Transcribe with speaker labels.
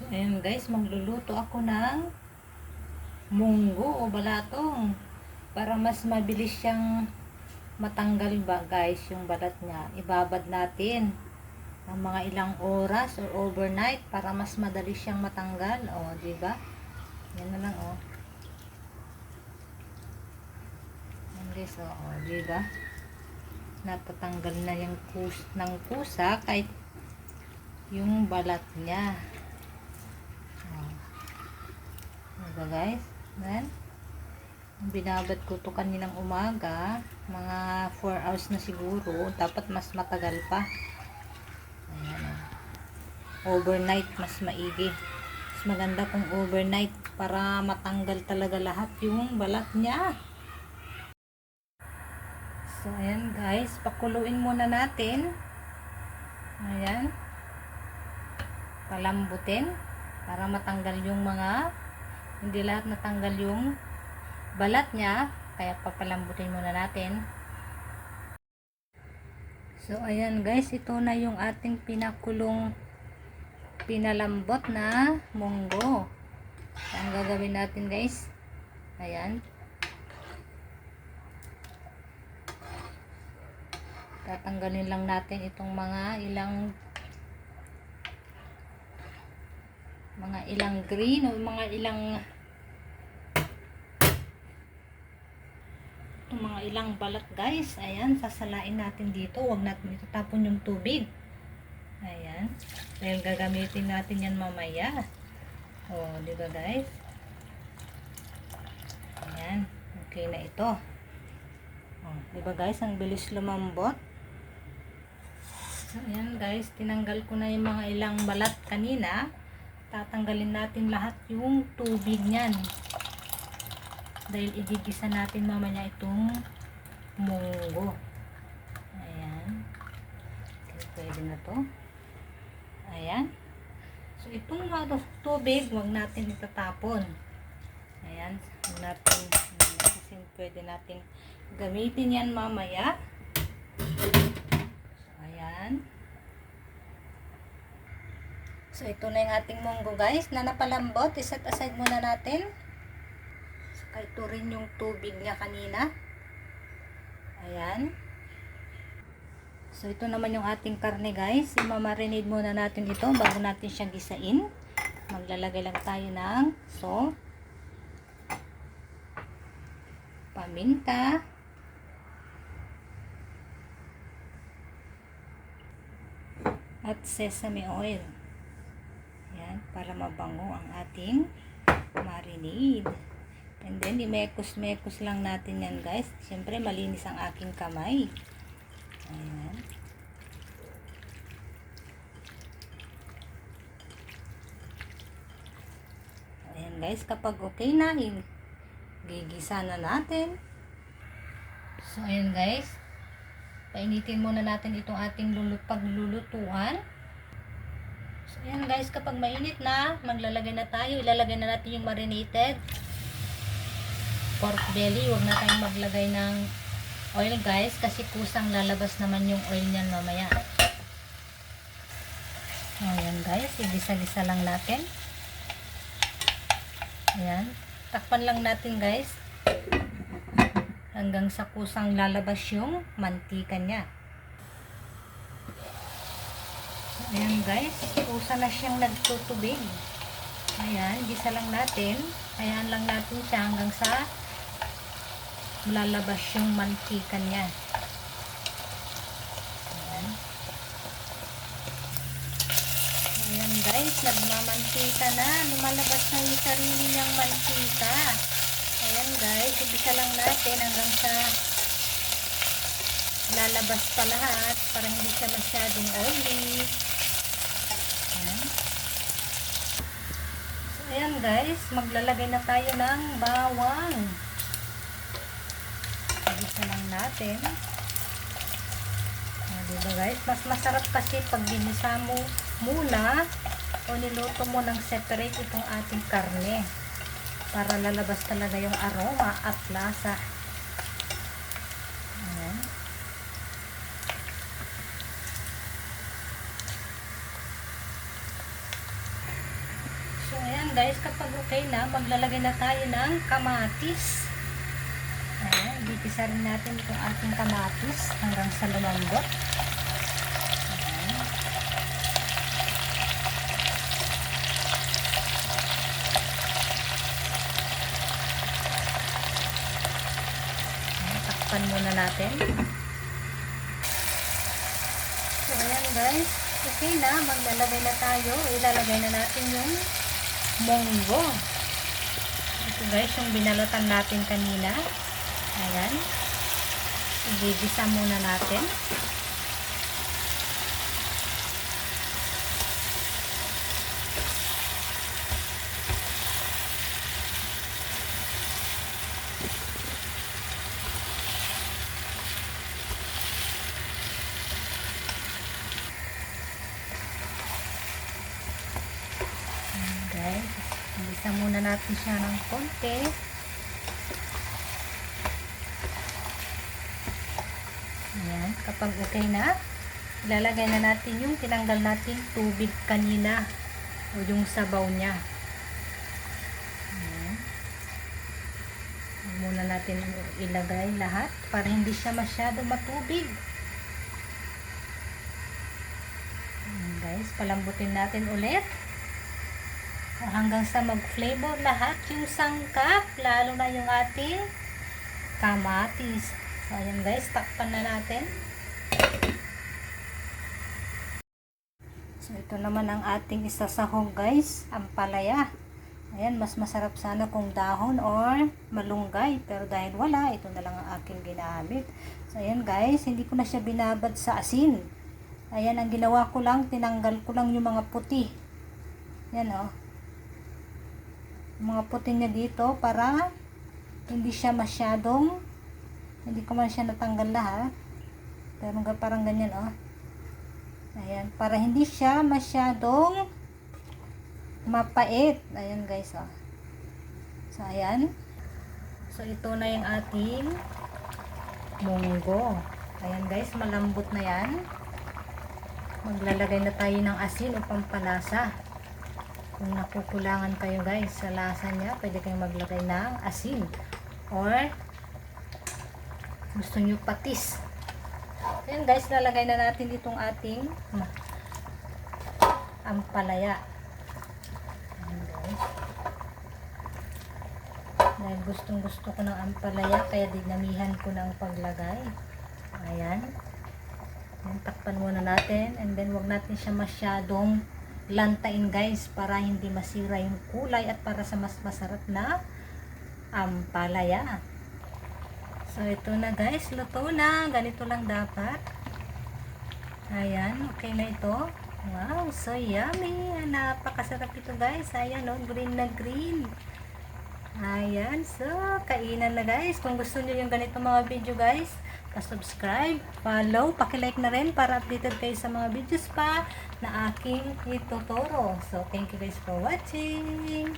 Speaker 1: Ayan guys, magluluto ako ng munggo o balatong para mas mabilis siyang matanggal ba guys yung balat niya. Ibabad natin ng mga ilang oras or overnight para mas madali siyang matanggal. O, di ba? Yan na lang o. Yan guys o, di ba? Napatanggal na yung ng kusa kahit yung balat niya. Diba guys? Then, binabad ko to kaninang umaga. Mga 4 hours na siguro. Dapat mas matagal pa. Ayan o. Overnight, mas maigi. Mas maganda kung overnight para matanggal talaga lahat yung balat niya. So, ayan guys. Pakuluin muna natin. Ayan. Palambutin. Para matanggal yung mga hindi lahat natanggal yung balat niya, kaya papalambutin muna natin. So ayan guys, ito na yung ating pinalambot na munggo. So, ang gagawin natin guys, ayan, tatanggalin lang natin itong mga ilang green o mga ilang balat guys. Ayan, sasalain natin dito. Huwag natin itatapon yung tubig. Ayan, dahil gagamitin natin yan mamaya. O, diba guys? Ayan, okay na ito. O, diba guys, ang bilis lumambot. So, ayan guys, tinanggal ko na yung mga ilang balat kanina. Tatanggalin natin lahat yung tubig niyan. Dahil igigisa natin mamaya itong munggo. Ayan. Okay, pwede na to. Ayan. So, itong tubig, huwag natin itatapon. Ayan. Huwag natin, kasi pwede natin gamitin yan mamaya. So, ayan. So, ito na yung ating munggo guys, na napalambot. Iset aside muna natin. Saka ito rin yung tubig niya kanina. Ayan. So, ito naman yung ating karne guys. Imamarinate muna natin ito bago natin siyang gisain. Maglalagay lang tayo ng salt, paminta, at sesame oil. Ayan, para mabango ang ating marinade. And then, imekos-mekos lang natin yan guys. Siyempre, malinis ang aking kamay. Ayan. Ayan guys, kapag okay na, gigisa na natin. So, ayan guys. Painitin muna natin itong ating paglulutuan. So, ayan guys, kapag mainit na, maglalagay na tayo. Ilalagay na natin yung marinated pork belly. Huwag na tayong maglagay ng oil guys, kasi kusang lalabas naman yung oil niyan mamaya. Ayan guys, igisa-gisa lang natin. Ayan, takpan lang natin guys hanggang sa kusang lalabas yung mantika niya. Ayan guys, kusa na siyang nagtutubig. Ayan, gisa lang natin. Ayan lang natin siya hanggang sa lalabas yung mantika niya. Ayan. Ayan guys, nagmamantika na. Lumalabas na yung sarili niyang mantika. Ayan guys, igisa lang natin hanggang sa lalabas pa lahat para hindi siya masyadong oily. Ayan. So, ayan guys, maglalagay na tayo ng bawang. Igisa lang natin. Diba guys, mas masarap kasi pag ginisa mo muna o niluto mo ng separate itong ating karne para lalabas talaga yung aroma at lasa. Ayan. ayan guys, kapag okay na, maglalagay na tayo ng kamatis. Ayan, gigisa rin natin itong ating kamatis hanggang sa lumambot. Ayan. Ayan, takpan muna natin. So ayan guys, okay na, maglalagay na tayo. Ilalagay na natin yung munggo. Ito guys, yung binalotan natin kanina. Ayan. Igigisa muna natin. Guys, igisa muna natin siya ng konti. Ayan, kapag okay na, ilalagay na natin yung tinanggal natin tubig kanina o yung sabaw niya. Ayan. Muna natin ilagay lahat para hindi siya masyado matubig. Ayan guys, palambutin natin ulit. Hanggang sa mag-flavor lahat yung sangkap, lalo na yung ating kamatis. So, ayan guys, takpan na natin. So, ito naman ang ating isasahog guys, ampalaya. Ayan, mas masarap sana kung dahon or malunggay. Pero dahil wala, ito na lang ang aking ginamit. So, ayan guys, hindi ko na siya binabad sa asin. Ayan, ang ginawa ko lang, tinanggal ko lang yung mga puti. Ayan o. Mga puti niya dito para hindi siya masyadong, hindi ko man siya natanggal lahat, pero parang ganyan oh. Ayan, para hindi siya masyadong mapait. Ayan guys oh. So ayan, so ito na yung ating munggo. Ayan guys, malambot na yan. Maglalagay na tayo ng asin o pampalasa. Kung nakukulangan kayo guys sa lasa niya, pwede kayong maglagay ng asin or gusto nyo patis. Ayan guys, lalagay na natin itong ating ampalaya. Ayan guys. Dahil gustong gusto ko ng ampalaya, kaya dinamihan ko ng paglagay. Ayan. Ayan, takpan muna natin and then wag natin siya masyadong lantain guys para hindi masira yung kulay at para sa mas masarap na ampalaya. So ito na guys, luto na. Ganito lang dapat. Ayan, okay na ito. Wow, so yummy. Napakasarap ito guys. Ayan o, green na green. Ayan, so kainan na guys. Kung gusto niyo yung ganito mga video guys, pa-subscribe, follow, paki-like na rin para updated kayo sa mga videos pa na aking ituturo. So thank you guys for watching.